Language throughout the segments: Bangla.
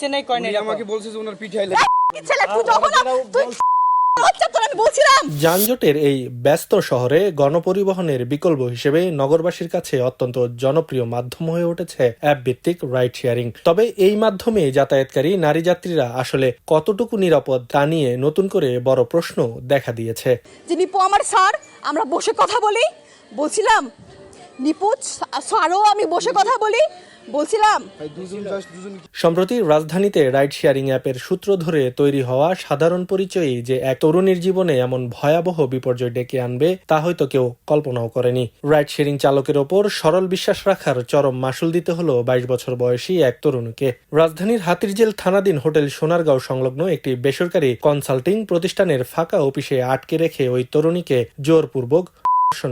কইছে নাই কয় নাই আমাকে বলছে যে ওনার পিঠে আইলে ছেলে তুই যখন তুই আচ্ছা তোর আমি বলছিলাম যানজটের এই ব্যস্ত শহরে গণপরিবহনের বিকল্প হিসেবে নগরবাসীর কাছে অত্যন্ত জনপ্রিয় মাধ্যম হয়ে উঠেছে অ্যাপ ভিত্তিক রাইড শেয়ারিং। তবে এই মাধ্যমে যাতায়াতকারী নারী যাত্রীরা আসলে কতটুকু নিরাপদ তা নিয়ে নতুন করে বড় প্রশ্ন দেখা দিয়েছে। যে নিপু আমার স্যার, আমরা বসে কথা বলি, বলছিলাম নিপু স্যারও আমি বসে কথা বলি, বলছিলাম। সম্প্রতি রাজধানীতে রাইড শেয়ারিং অ্যাপের সূত্র ধরে তৈরি হওয়া সাধারণ পরিচয়ই যে এক তরুণীর জীবনে এমন ভয়াবহ বিপর্যয় ডেকে আনবে তা হয়তো কেউ কল্পনাও করেনি। রাইড শেয়ারিং চালকের ওপর সরল বিশ্বাস রাখার চরম মাশুল দিতে হলো 22 বছর বয়সী এক তরুণীকে। রাজধানীর হাতিরঝিল থানাধীন হোটেল সোনারগাঁও সংলগ্ন একটি বেসরকারি কনসাল্টিং প্রতিষ্ঠানের ফাঁকা অফিসে আটকে রেখে ওই তরুণীকে জোরপূর্বক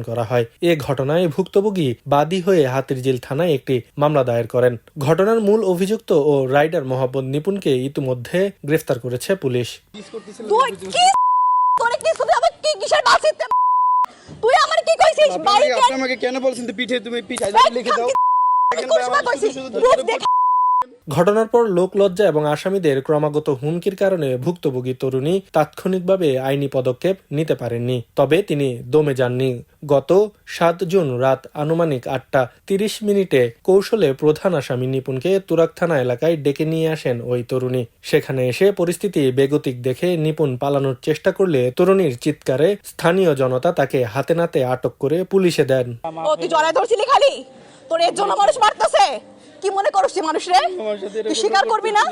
করা হয়। এ ঘটনায় ভুক্তভোগী বাদী হয়ে হাতিরঝিল থানায় একটি মামলা দায়ের করেন। ঘটনার মূল অভিযুক্ত ও রাইডার মোহাম্মদ নিপুণকে ইতিমধ্যে গ্রেফতার করেছে পুলিশ। তুই আমার কি কইছিস? আপনি আমাকে কেন বলছেন পিঠে তুমি পিঠে লিখে দাও? ঘটনার পর লোকলজ্জা এবং আসামিদের ক্রমাগত হুমকির কারণে ভুক্তভোগী তরুণী তাৎক্ষণিকভাবে আইনি পদক্ষেপ নিতে পারেননি। তবে তিনি দমে যাননি। গত 7 জুন রাত আনুমানিক 8:30 কৌশলে প্রধান আসামি নিপুণকে তুরাগ থানা এলাকায় ডেকে নিয়ে আসেন ওই তরুণী। সেখানে এসে পরিস্থিতি বেগতিক দেখে নিপুণ পালানোর চেষ্টা করলে তরুণীর চিৎকারে স্থানীয় জনতা তাকে হাতে নাতে আটক করে পুলিশে দেন। তুই জড়ায় ধরছিলি খালি? তোর এর জন্য মানুষ মারতেছে? কি মনে করছিস মানুষ রে? তুই স্বীকার করবি না?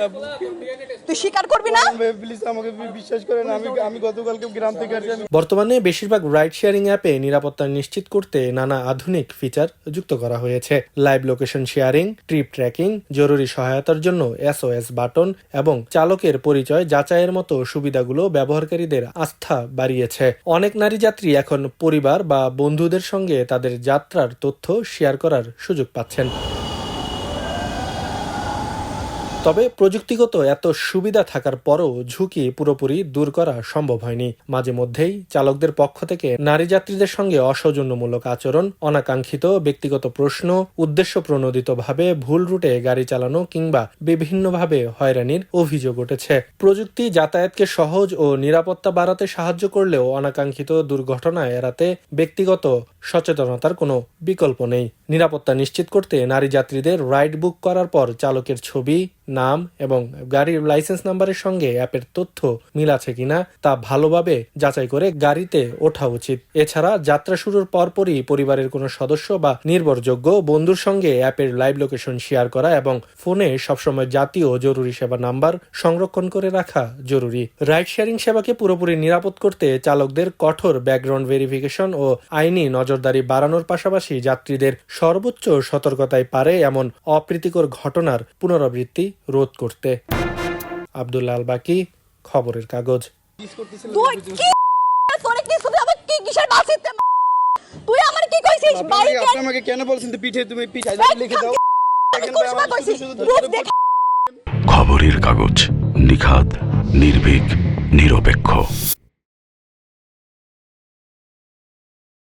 তুই স্বীকার করবি না? প্লিজ আমাকে বিশ্বাস করেন, আমি গতকালকে গ্রাম থেকে আসছি। বর্তমানে বেশিরভাগ রাইড শেয়ারিং অ্যাপে নিরাপত্তা নিশ্চিত করতে নানা আধুনিক ফিচার যুক্ত করা হয়েছে। Live location sharing, trip tracking, জরুরি সহায়তার জন্য SOS বাটন এবং চালকের পরিচয় যাচাইয়ের মতো সুবিধাগুলো ব্যবহারকারীদের আস্থা বাড়িয়েছে। অনেক নারী যাত্রী এখন পরিবার বা বন্ধুদের সঙ্গে তাদের যাত্রার তথ্য শেয়ার করার সুযোগ পাচ্ছেন। তবে প্রযুক্তিগত এত সুবিধা থাকার পরও ঝুঁকি পুরোপুরি দূর করা সম্ভব হয়নি। মাঝে মধ্যেই চালকদের পক্ষ থেকে নারী যাত্রীদের সঙ্গে অসৌজন্যমূলক আচরণ, অনাকাঙ্ক্ষিত ব্যক্তিগত প্রশ্ন, উদ্দেশ্যপ্রণোদিতভাবে ভুল রুটে গাড়ি চালানো কিংবা বিভিন্নভাবে হয়রানির অভিযোগ উঠেছে। প্রযুক্তি যাতায়াতকে সহজ ও নিরাপত্তা বাড়াতে সাহায্য করলেও অনাকাঙ্ক্ষিত দুর্ঘটনা এড়াতে ব্যক্তিগত সচেতনতার কোনো বিকল্প নেই। নিরাপত্তা নিশ্চিত করতে নারী যাত্রীদের রাইড বুক করার পর চালকের ছবি, নাম এবং গাড়ির লাইসেন্স নাম্বারের সঙ্গে অ্যাপের তথ্য মিল আছে কিনা তা ভালোভাবে যাচাই করে গাড়িতে ওঠা উচিত। এছাড়া যাত্রা শুরুর পরপরই পরিবারের কোনো সদস্য বা নির্ভরযোগ্য বন্ধুর সঙ্গে অ্যাপের লাইভ লোকেশন শেয়ার করা এবং ফোনে সবসময় জাতীয় জরুরি সেবা নাম্বার সংরক্ষণ করে রাখা জরুরি। রাইড শেয়ারিং সেবাকে পুরোপুরি নিরাপদ করতে চালকদের কঠোর ব্যাকগ্রাউন্ড ভেরিফিকেশন ও আইনি নজরদারি বাড়ানোর পাশাপাশি যাত্রীদের সর্বোচ্চ সতর্কতায় পারে এমন অপ্রীতিকর ঘটনার পুনরাবৃত্তি রোধ করতে। আব্দুল্লাহ আল বাকি, খবরের কাগজ। তুই আমার কি কইছিস? আপনি আমাকে কেন বলছেন পিঠে তুমি পিঠে লিখে দাও? খবরের কাগজ, নিখাত, নির্ভীক, নিরপেক্ষ।